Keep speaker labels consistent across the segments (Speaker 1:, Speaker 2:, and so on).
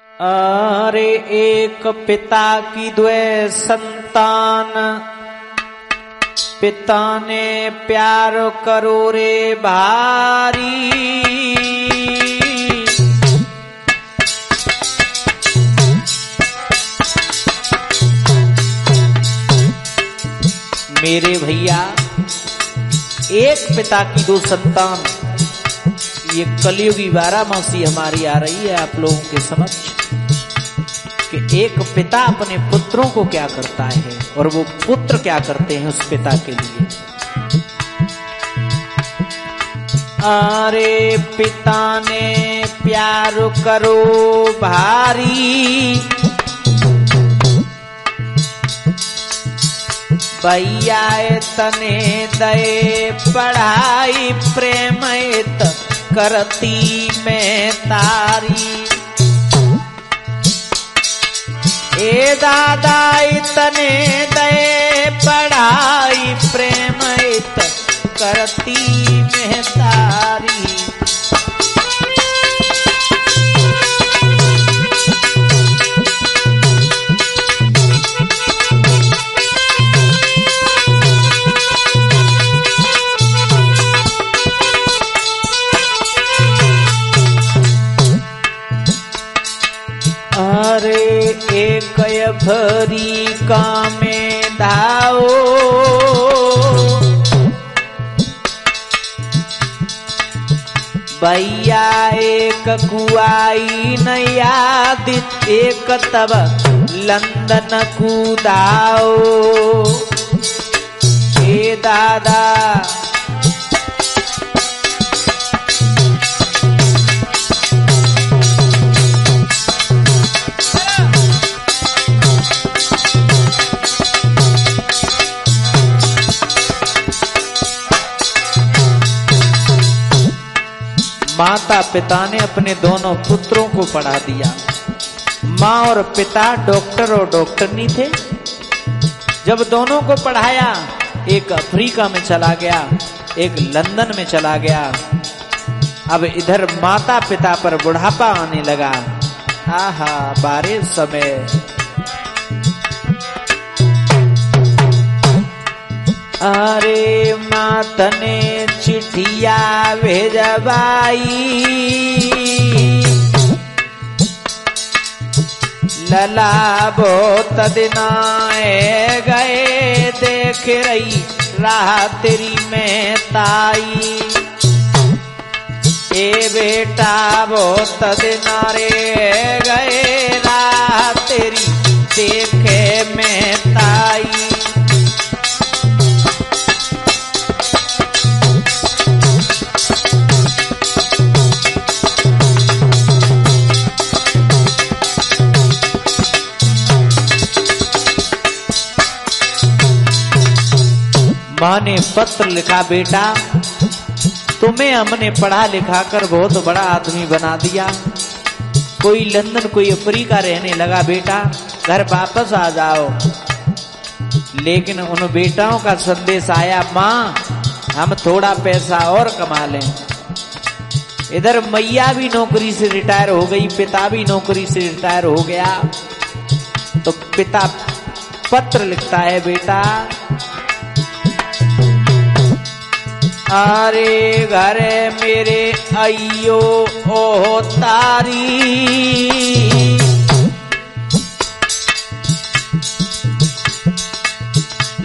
Speaker 1: अरे एक पिता की द्वे संतान, पिता ने प्यार करो रे भारी। मेरे भैया, एक पिता की दो संतान, ये कलयुगी बारामासी हमारी आ रही है आप लोगों के समक्ष कि एक पिता अपने पुत्रों को क्या करता है और वो पुत्र क्या करते हैं उस पिता के लिए। अरे पिता ने प्यार करो भारी, भैया तने दे पढ़ाई प्रेमित करती मैं तारी। ए दादा इतने दे पढ़ाई प्रेमित करती मैं तारी। अरे एक भरी कामे धाओ, भैया एक कुआई नयादित एक तब लंदन कूदाओ। हे दादा माता पिता ने अपने दोनों पुत्रों को पढ़ा दिया। माँ और पिता डॉक्टर और डॉक्टरनी थे। जब दोनों को पढ़ाया, एक अफ्रीका में चला गया, एक लंदन में चला गया। अब इधर माता पिता पर बुढ़ापा आने लगा। आहा बारे समय, अरे मात ने चिट्ठिया भेजवाई, लला बहुत दिनाए गए देख रही राह तेरी में ताई। ए बेटा बहुत दिनारे गए राह तेरी देखे में ताई। माँ ने पत्र लिखा, बेटा तुम्हें हमने पढ़ा लिखा कर बहुत बड़ा आदमी बना दिया। कोई लंदन कोई अफ्रीका रहने लगा, बेटा घर वापस आ जाओ। लेकिन उन बेटाओं का संदेश आया, माँ हम थोड़ा पैसा और कमा लें। इधर मैया भी नौकरी से रिटायर हो गई, पिता भी नौकरी से रिटायर हो गया। तो पिता पत्र लिखता है, बेटा अरे घरे मेरे अयो ओ तारी,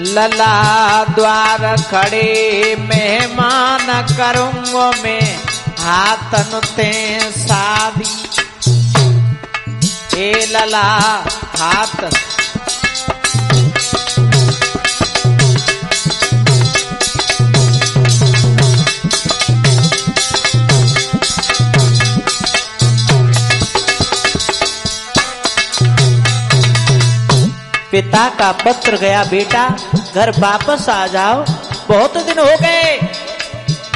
Speaker 1: लला द्वार खड़े मेहमान करूंगा मैं हाथन ते शादी। ए लला हाथ पिता का पत्र गया, बेटा घर वापस आ जाओ, बहुत दिन हो गए।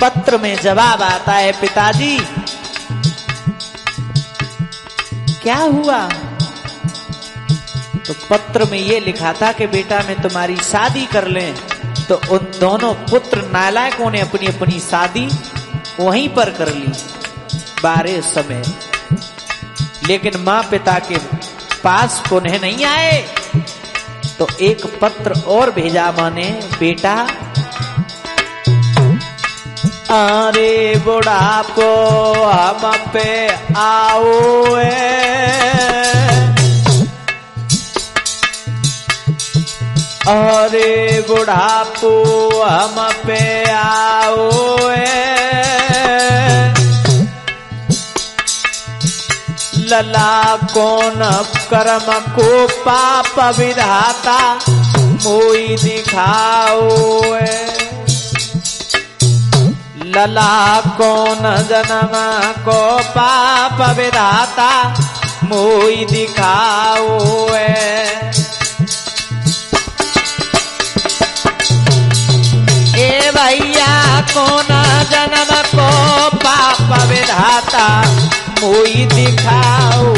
Speaker 1: पत्र में जवाब आता है, पिताजी क्या हुआ? तो पत्र में ये लिखा था कि बेटा मैं तुम्हारी शादी कर लें तो उन दोनों पुत्र नालायकों ने अपनी अपनी शादी वहीं पर कर ली 12 समय, लेकिन मां पिता के पास पुनः नहीं आए। तो एक पत्र और भेजा मां ने, बेटा अरे बुढ़ापो हम पे आओ, अरे बुढ़ापो हम पे आओ, लला कौन कर्म को पाप विधाता मोई दिखाओ, लला कौन जन्म को पाप विधाता मोई दिखाओ, ए भैया कौन जन्म को पाप विधाता मोई दिखाओ,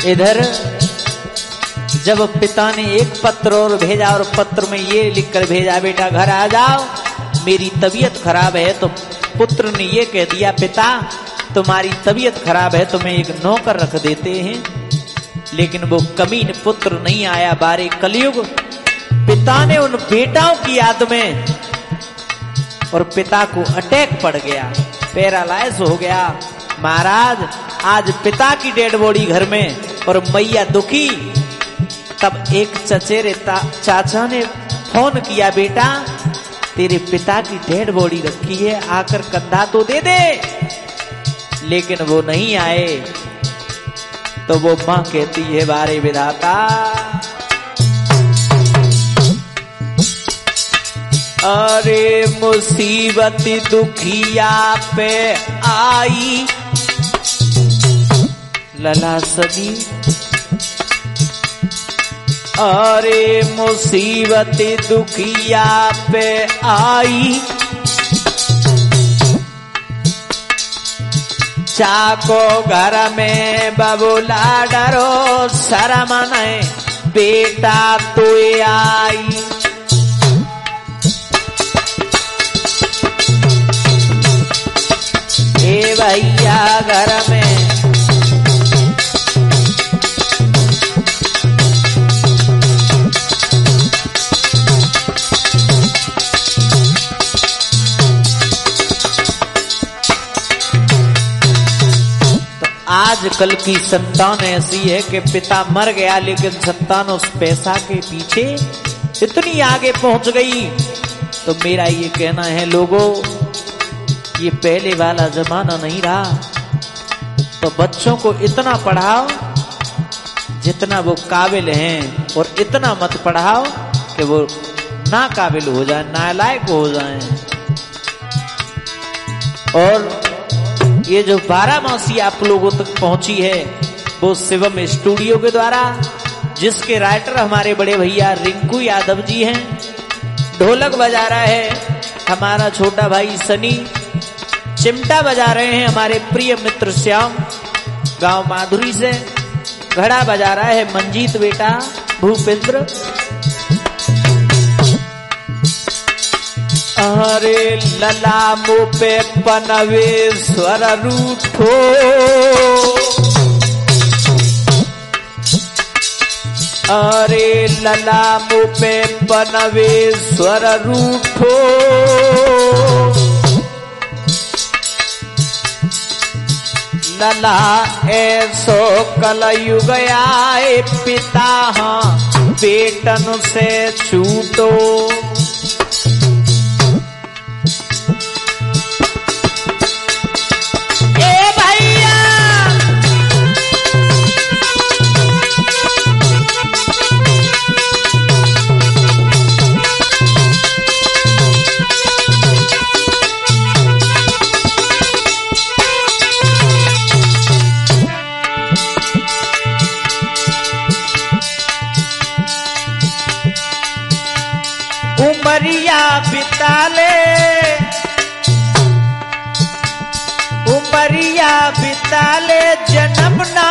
Speaker 1: इधर जब पिता ने एक पत्र और भेजा और पत्र में ये लिखकर भेजा, बेटा घर आ जाओ, मेरी तबीयत खराब है। तो पुत्र ने ये कह दिया, पिता तुम्हारी तबीयत खराब है, तुम्हें एक नौकर रख देते हैं। लेकिन वो कमीन पुत्र नहीं आया। 12 कलयुग पिता ने उन बेटाओं की याद में, और पिता को अटैक पड़ गया, पैरालाइज हो गया। महाराज आज पिता की डेड बॉडी घर में और मैया दुखी। तब एक चचेरे चाचा ने फोन किया, बेटा तेरे पिता की डेड बॉडी रखी है, आकर कंधा तो दे दे। लेकिन वो नहीं आए। तो वो मां कहती है, बारे विधाता अरे मुसीबत दुखिया पे आई, लला सदी अरे मुसीबत दुखिया पे आई, चाको घर में बबूला डरो शर्म नहीं, बेटा तू आई। ए भैया घर में आजकल की संतान ऐसी है कि पिता मर गया लेकिन संतान उस पैसा के पीछे इतनी आगे पहुंच गई। तो मेरा ये कहना है लोगों, ये पहले वाला जमाना नहीं रहा। तो बच्चों को इतना पढ़ाओ जितना वो काबिल हैं, और इतना मत पढ़ाओ कि वो ना काबिल हो जाए, नालायक हो जाए। और ये जो 12मासी आप लोगों तक पहुंची है वो शिवम स्टूडियो के द्वारा, जिसके राइटर हमारे बड़े भैया रिंकू यादव जी हैं। ढोलक बजा रहा है हमारा छोटा भाई सनी, चिमटा बजा रहे हैं हमारे प्रिय मित्र श्याम गांव माधुरी से, घड़ा बजा रहा है मंजीत बेटा भूपेंद्र। अरे लला मुँह पे पनवे स्वर रूठो, अरे लला मुँह पे पनवे स्वर रूठो, लला ऐसो कलयुग आए पिता बेटन से छूटो। उमरिया बिताले, उमरिया बिताले, जन्म ना